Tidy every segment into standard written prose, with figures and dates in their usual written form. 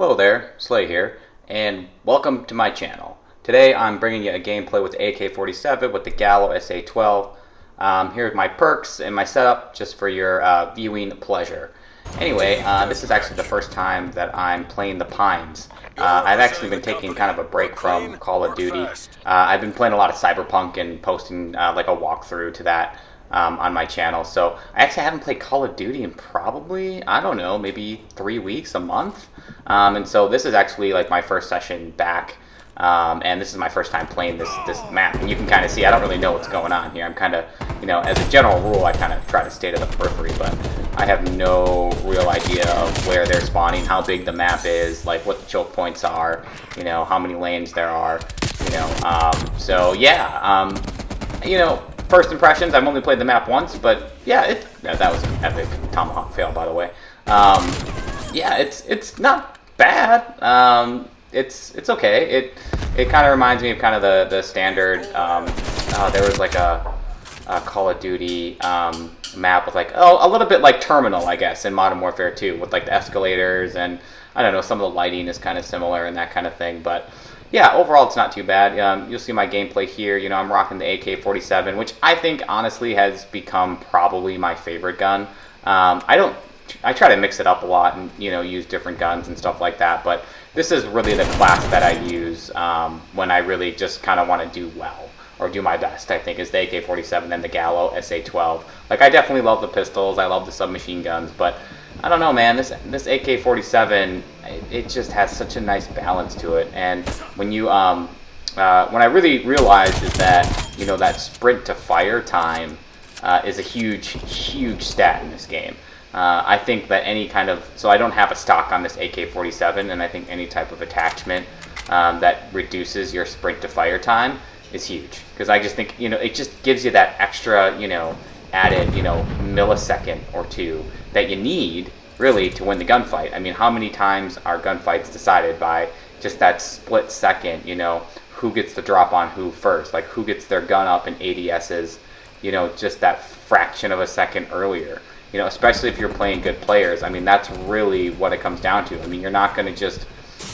Hello there, Slay here, and welcome to my channel. Today I'm bringing you a gameplay with the AK-47 with the Gallo SA-12. Here's my perks and my setup just for your viewing pleasure. Anyway, this is actually the first time that I'm playing the Pines. I've actually been taking kind of a break from Call of Duty. I've been playing a lot of Cyberpunk and posting like a walkthrough to that on my channel. So I actually haven't played Call of Duty in probably, I don't know, maybe 3 weeks, a month. And so this is actually like my first session back. And this is my first time playing this map. And you can kind of see I don't really know what's going on here. I'm kind of, you know, as a general rule, I kind of try to stay to the periphery, but I have no real idea of where they're spawning, how big the map is, like what the choke points are, you know, how many lanes there are, you know. So yeah, you know, first impressions, I've only played the map once, but yeah, that was an epic tomahawk fail, by the way. Yeah, it's not bad. It's okay. It kind of reminds me of kind of the standard. There was like a Call of Duty map with like a little bit like Terminal, I guess, in Modern Warfare 2 with like the escalators, and I don't know, some of the lighting is kind of similar and that kind of thing. But yeah, overall it's not too bad. You'll see my gameplay here. You know, I'm rocking the AK-47, which I think honestly has become probably my favorite gun. I try to mix it up a lot and, you know, use different guns and stuff like that, but this is really the class that I use when I really just kind of want to do well or do my best, I think, is the AK-47 and the Gallo SA-12. Like, I definitely love the pistols, I love the submachine guns, but I don't know, man, this AK-47, it just has such a nice balance to it. And when you, when I really realized is that, you know, that sprint to fire time is a huge stat in this game. I think that any kind of, so I don't have a stock on this AK-47, and I think any type of attachment that reduces your sprint to fire time is huge. Because I just think, you know, it just gives you that extra, you know, added, you know, millisecond or two that you need, really, to win the gunfight. I mean, how many times are gunfights decided by just that split second, you know, who gets the drop on who first, like who gets their gun up in ADSs, you know, just that fraction of a second earlier. You know, especially if you're playing good players. I mean, that's really what it comes down to. I mean, you're not going to just,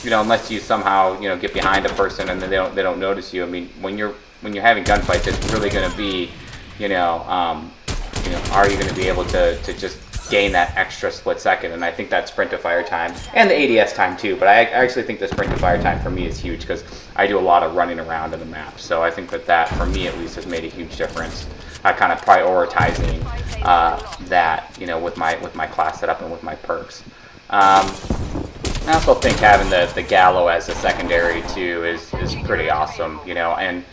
you know, unless you somehow, you know, get behind a person and then they don't notice you. I mean, when you're having gunfights, it's really going to be, you know, are you going to be able to just gain that extra split second? And I think that sprint to fire time and the ADS time too. But I actually think the sprint to fire time for me is huge because I do a lot of running around in the map. So I think that for me at least has made a huge difference. Kind of prioritizing that, you know, with my class setup and with my perks. I also think having the Gallo as a secondary too is pretty awesome, you know, and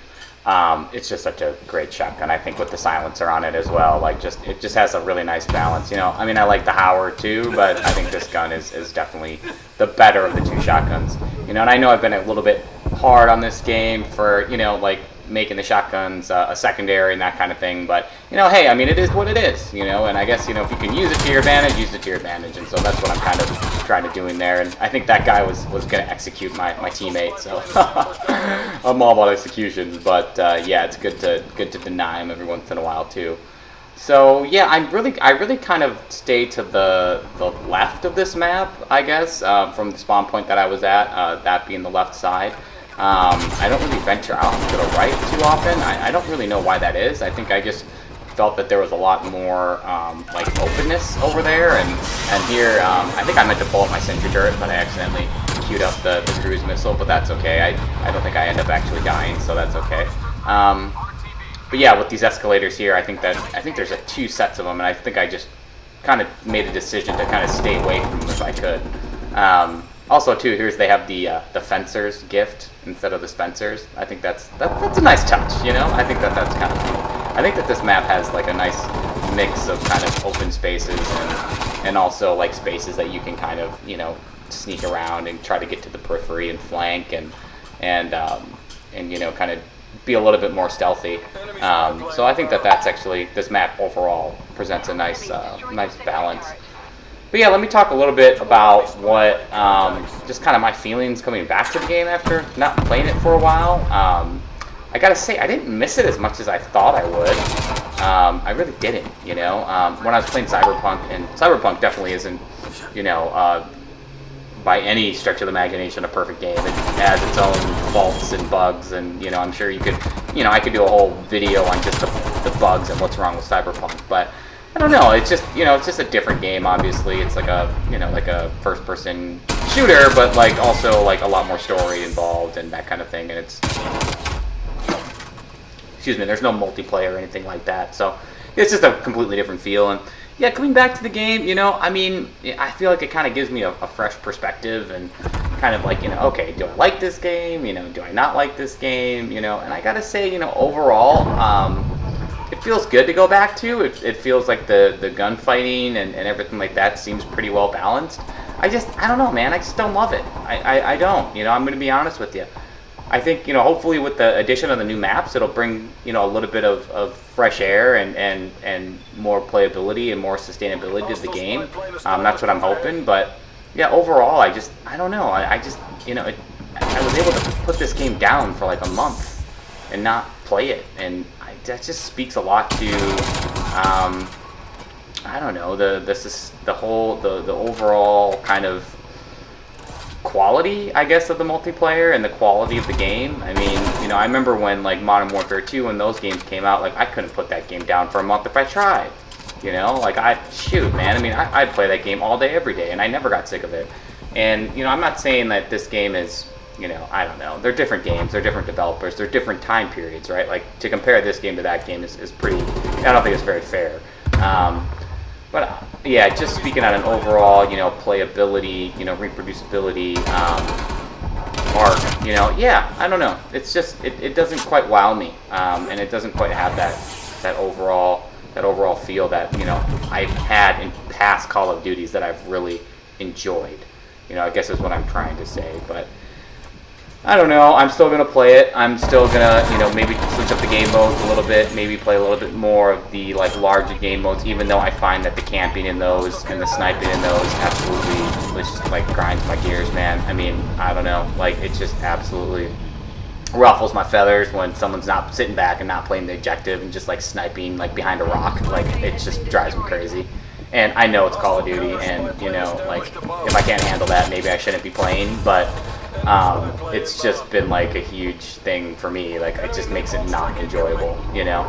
it's just such a great shotgun. I think with the silencer on it as well, like it just has a really nice balance, you know. I mean, I like the Howard too, but I think this gun is definitely the better of the two shotguns, you know. And I know I've been a little bit hard on this game for, you know, like making the shotguns a secondary and that kind of thing, but you know, hey, I mean, it is what it is, you know, and I guess, you know, if you can use it to your advantage, use it to your advantage, and so that's what I'm kind of trying to do in there. And I think that guy was going to execute my teammate, so I'm all about executions, but yeah, it's good to deny him every once in a while too. So yeah, I really kind of stay to the left of this map, I guess, from the spawn point that I was at, that being the left side. I don't really venture out to the right too often. I don't really know why that is. I think I just felt that there was a lot more like openness over there, and here I think I meant to pull up my sentry turret, but I accidentally queued up the cruise missile, but that's okay. I don't think I end up actually dying, so that's okay. But yeah, with these escalators here, I think there's two sets of them, and I think I just kind of made a decision to kind of stay away from them if I could. Also, too, they have the Fencers gift instead of the Spencers. I think that's a nice touch, you know. I think that's kind of cool. I think that this map has like a nice mix of kind of open spaces and also like spaces that you can kind of, you know, sneak around and try to get to the periphery and flank and you know, kind of be a little bit more stealthy. So I think that's actually, this map overall presents a nice balance. But yeah, let me talk a little bit about what, just kind of my feelings coming back to the game after not playing it for a while. I gotta say, I didn't miss it as much as I thought I would. I really didn't, you know. When I was playing Cyberpunk, and Cyberpunk definitely isn't, you know, by any stretch of the imagination, a perfect game. It has its own faults and bugs, and you know, I'm sure you could, you know, I could do a whole video on just the bugs and what's wrong with Cyberpunk. But I don't know. It's just, you know, it's just a different game. Obviously, it's like a, you know, like a first-person shooter, but like also like a lot more story involved and that kind of thing. And it's, excuse me, there's no multiplayer or anything like that. So it's just a completely different feel. And yeah, coming back to the game, you know, I mean, I feel like it kind of gives me a fresh perspective and kind of like, you know, okay, do I like this game? You know, do I not like this game? You know, and I gotta say, you know, overall, it feels good to go back to. It feels like the gunfighting and everything like that seems pretty well balanced. I don't know, man. I just don't love it. I don't. You know, I'm going to be honest with you. I think, you know, hopefully with the addition of the new maps, it'll bring, you know, a little bit of fresh air and more playability and more sustainability to the game. That's what I'm hoping. But, yeah, overall, I don't know. I just, you know, I was able to put this game down for like a month and not play it. And that just speaks a lot to, I don't know, the overall kind of quality, I guess, of the multiplayer and the quality of the game. I mean, you know, I remember when like Modern Warfare 2 and those games came out, like I couldn't put that game down for a month if I tried. You know, like shoot, man. I mean, I'd play that game all day, every day, and I never got sick of it. And you know, I'm not saying that this game is, you know, I don't know. They're different games. They're different developers. They're different time periods, right? Like to compare this game to that game is pretty. I don't think it's very fair. But yeah, just speaking on an overall, you know, playability, you know, reproducibility arc, you know, yeah, I don't know. It's just it doesn't quite wow me, and it doesn't quite have that overall feel that, you know, I've had in past Call of Duties that I've really enjoyed. You know, I guess is what I'm trying to say, but I don't know. I'm still going to play it. I'm still going to, you know, maybe switch up the game modes a little bit, maybe play a little bit more of the, like, larger game modes, even though I find that the camping in those and the sniping in those absolutely, just, like, grinds my gears, man. I mean, I don't know. Like, it just absolutely ruffles my feathers when someone's not sitting back and not playing the objective and just, like, sniping, like, behind a rock. Like, it just drives me crazy. And I know it's Call of Duty, and, you know, like, if I can't handle that, maybe I shouldn't be playing, but it's just been like a huge thing for me. Like, it just makes it not enjoyable, you know.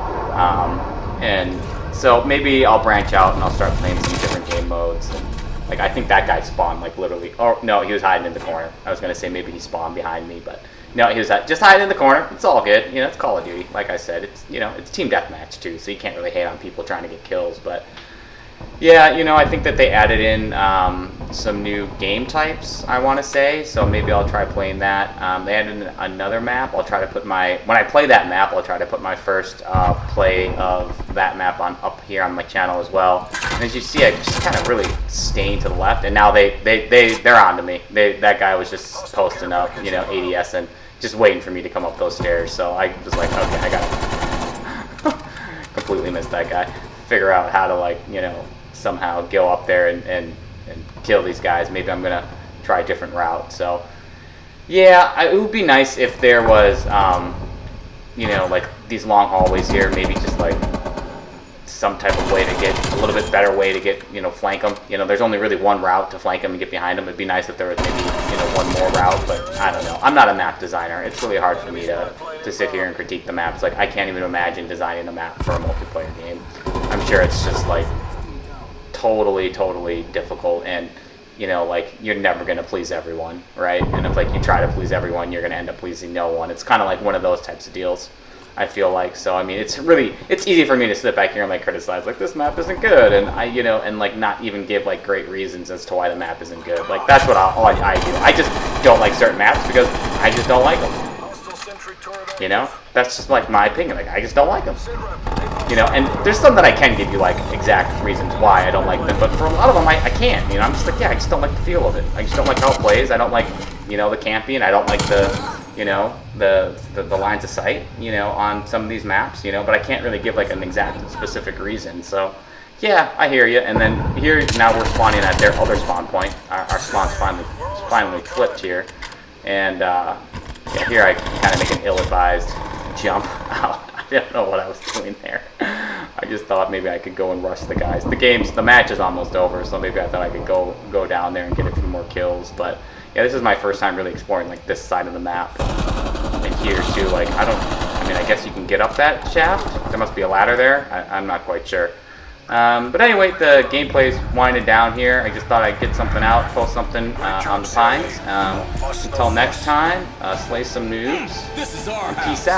And so maybe I'll branch out and I'll start playing some different game modes. And, like, I think that guy spawned like literally. Oh no, he was hiding in the corner. I was gonna say maybe he spawned behind me, but no, he was just hiding in the corner. It's all good, you know. It's Call of Duty. Like I said, it's, you know, it's team deathmatch too, so you can't really hate on people trying to get kills, but. Yeah, you know, I think that they added in some new game types, I want to say, so maybe I'll try playing that. They added in another map. I'll try to put when I play that map, I'll try to put my first play of that map up here on my channel as well. And as you see, I just kind of really staying to the left, and now they're on to me. That guy was just posting up, you know, ADS and just waiting for me to come up those stairs, so I was like, okay, I got it. Completely missed that guy. Figure out how to, like, you know, somehow go up there and kill these guys. Maybe I'm gonna try a different route. So yeah, it would be nice if there was you know, like these long hallways here, maybe just like some type of way to get a little bit better way to get, you know, flank them. You know, there's only really one route to flank them and get behind them. It'd be nice if there was maybe, you know, one more route, but I don't know. I'm not a map designer. It's really hard for me to sit here and critique the maps. Like, I can't even imagine designing a map for a multiplayer game. I'm sure it's just like totally difficult, and you know, like, you're never going to please everyone, right? And if like you try to please everyone, you're going to end up pleasing no one. It's kind of like one of those types of deals, I feel like. So I mean, it's easy for me to sit back here and like criticize, like, this map isn't good, and I, you know, and like not even give like great reasons as to why the map isn't good. Like, that's what all I do. I just don't like certain maps because I just don't like them. You know, that's just like my opinion. Like, I just don't like them. You know, and there's some that I can give you like exact reasons why I don't like them, but for a lot of them I can't. You know, I'm just like, yeah, I just don't like the feel of it. I just don't like how it plays. I don't like, you know, the camping. I don't like the, you know, the lines of sight, you know, on some of these maps, you know, but I can't really give like an exact specific reason. So yeah, I hear you. And then here now we're spawning at their other spawn point. Our spawn's finally flipped here, and yeah, here I kind of make an ill-advised jump out. I don't know what I was doing there. I just thought maybe I could go and rush the guys. The match is almost over, so maybe I thought I could go down there and get a few more kills. But yeah, this is my first time really exploring like this side of the map. And here too, like I mean, I guess you can get up that shaft. There must be a ladder there. I'm not quite sure. But anyway, the gameplay's winding down here. I just thought I'd get something out, post something on the Pines. Until next time, slay some noobs, and peace out.